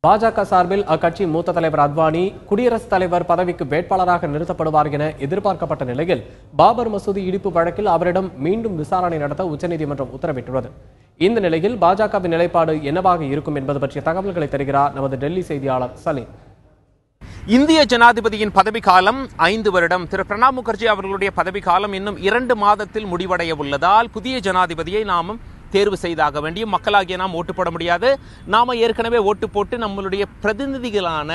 பாஜக சார்பில் அக்கட்சி மூத்த தலைவர் அத்வானி குடியரசுத் தலைவர் பதவிக்கு வேட்பாளராக நிறுத்தப்படுவார் என எதிர்பார்க்கப்பட்ட நிலையில் பாபர் மசூதி இடிப்பு வழக்கில் அவரிடம் மீண்டும் விசாரணை நடத்த உச்சநீதிமன்றம் உத்தரவிட்டுள்ளது. இந்த நிலையில் பாஜகவின் நிலைப்பாடு என்னவாக இருக்கும் என்பது பற்றிய தகவல்களை தருகிறார் நமது டெல்லி செய்தியாளர் சலீம். இந்திய ஜனாதிபதியின் பதவிக்காலம் 5 வருடம். திரு பிரணாப் முகர்ஜி அவர்களுடைய பதவிக்காலம் இன்னும் 2 மாதத்தில் முடிவடைய உள்ளதால் புதிய ஜனாதிபதியை நாமும் தேர்வு செய்தாக வேண்டியும் மக்களாகிய நாம் ஓட்டு போட முடியாது. நாம ஏற்கனவே ஓட்டு போட்டு நம்மளுடைய பிரதிநிதிகளான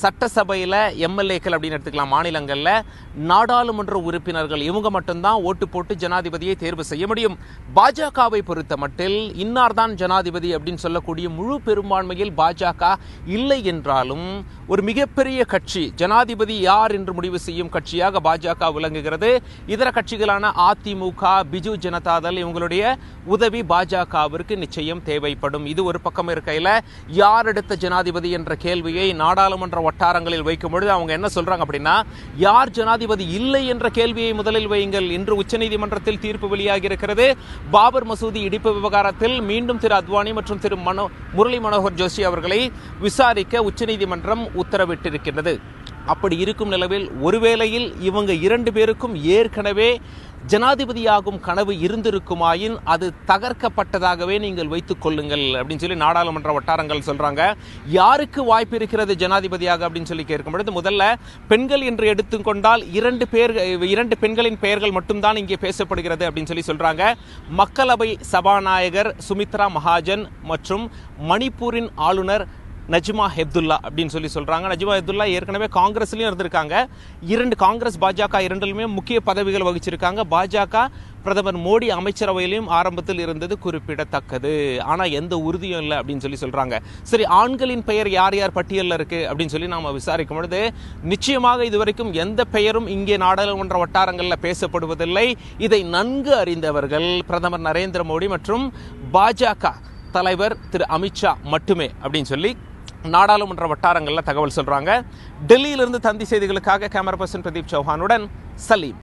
சட்டசபையில் எம்எல்ஏக்கள் அப்படின்னு எடுத்துக்கலாம், மாநிலங்களில் நாடாளுமன்ற உறுப்பினர்கள் இவங்க மட்டும்தான் ஓட்டு போட்டு ஜனாதிபதியை தேர்வு செய்ய முடியும். பாஜகவை பொறுத்த மட்டில் இன்னார்தான் ஜனாதிபதி அப்படின்னு சொல்லக்கூடிய முழு பெரும்பான்மையில் பாஜக இல்லை என்றாலும் ஒரு மிகப்பெரிய கட்சி, ஜனாதிபதி யார் என்று முடிவு செய்யும் கட்சியாக பாஜக விளங்குகிறது. இதர கட்சிகளான அதிமுக, பிஜு ஜனதாதள் இவங்களுடைய உதவி பாஜகவிற்கு நிச்சயம் தேவைப்படும். இது ஒரு பக்கம் இருக்கையில் யார் எடுத்த ஜனாதிபதி என்ற கேள்வியை நாடாளுமன்ற வட்டாரங்களில் வைக்கும் பொழுது அவங்க என்ன சொல்றாங்க அப்படின்னா, யார் ஜனாதிபதி இல்லை என்ற கேள்வியை முதலில் வையுங்கள். இன்று உச்சநீதிமன்றத்தில் தீர்ப்பு வெளியாகி இருக்கிறது. பாபர் மசூதி இடிப்பு விவகாரத்தில் மீண்டும் திரு அத்வானி மற்றும் திரு முரளி மனோகர் ஜோஷி அவர்களை விசாரிக்க உச்சநீதிமன்றம் உத்தரவிட்டிருக்கிறது. அப்படி இருக்கும் நிலவில் ஒருவேளையில் இவங்க 2 பேருக்கும் ஏற்கனவே ஜனாதிபதியாகும் கனவு இருந்திருக்குமாயின் அது தகர்க்கப்பட்டதாகவே நீங்கள் வைத்துக் கொள்ளுங்கள் அப்படின்னு சொல்லி நாடாளுமன்ற வட்டாரங்கள் சொல்றாங்க. யாருக்கு வாய்ப்பு இருக்கிறது ஜனாதிபதியாக அப்படின்னு சொல்லி கேட்கும் பொழுது, முதல்ல பெண்கள் என்று எடுத்துக்கொண்டால் 2 பெண்களின் பெயர்கள் மட்டும்தான் இங்கே பேசப்படுகிறது அப்படின்னு சொல்லி சொல்றாங்க. மக்களவை சபாநாயகர் சுமித்ரா மகாஜன் மற்றும் மணிப்பூரின் ஆளுநர் நஜ்மா ஹெப்துல்லா அப்படின்னு சொல்லி சொல்றாங்க. நஜ்மா ஹெப்துல்லா ஏற்கனவே காங்கிரஸ்லயும் இருந்திருக்காங்க. 2 காங்கிரஸ் பாஜக இரண்டிலுமே முக்கிய பதவிகள் வகிச்சிருக்காங்க. பாஜக பிரதமர் மோடி அமைச்சரவையிலும் ஆரம்பத்தில் இருந்தது குறிப்பிடத்தக்கது. ஆனா எந்த உறுதியும் இல்லை அப்படின்னு சொல்லி சொல்றாங்க. சரி, ஆண்களின் பெயர் யார் யார் பட்டியலில் இருக்கு அப்படின்னு சொல்லி நாம விசாரிக்கும் பொழுது நிச்சயமாக இதுவரைக்கும் எந்த பெயரும் இங்கே நாடாளுமன்ற வட்டாரங்களில் பேசப்படுவதில்லை. இதை நன்கு அறிந்தவர்கள் பிரதமர் நரேந்திர மோடி மற்றும் பாஜக தலைவர் திரு அமித்ஷா மட்டுமே அப்படின்னு சொல்லி நாடாளுமன்ற வட்டாரங்களில் தகவல் சொல்றாங்க. டெல்லியிலிருந்து தந்தி செய்திகளுக்காக கேமரா பர்சன் பிரதீப் சௌஹானுடன் சலீம்.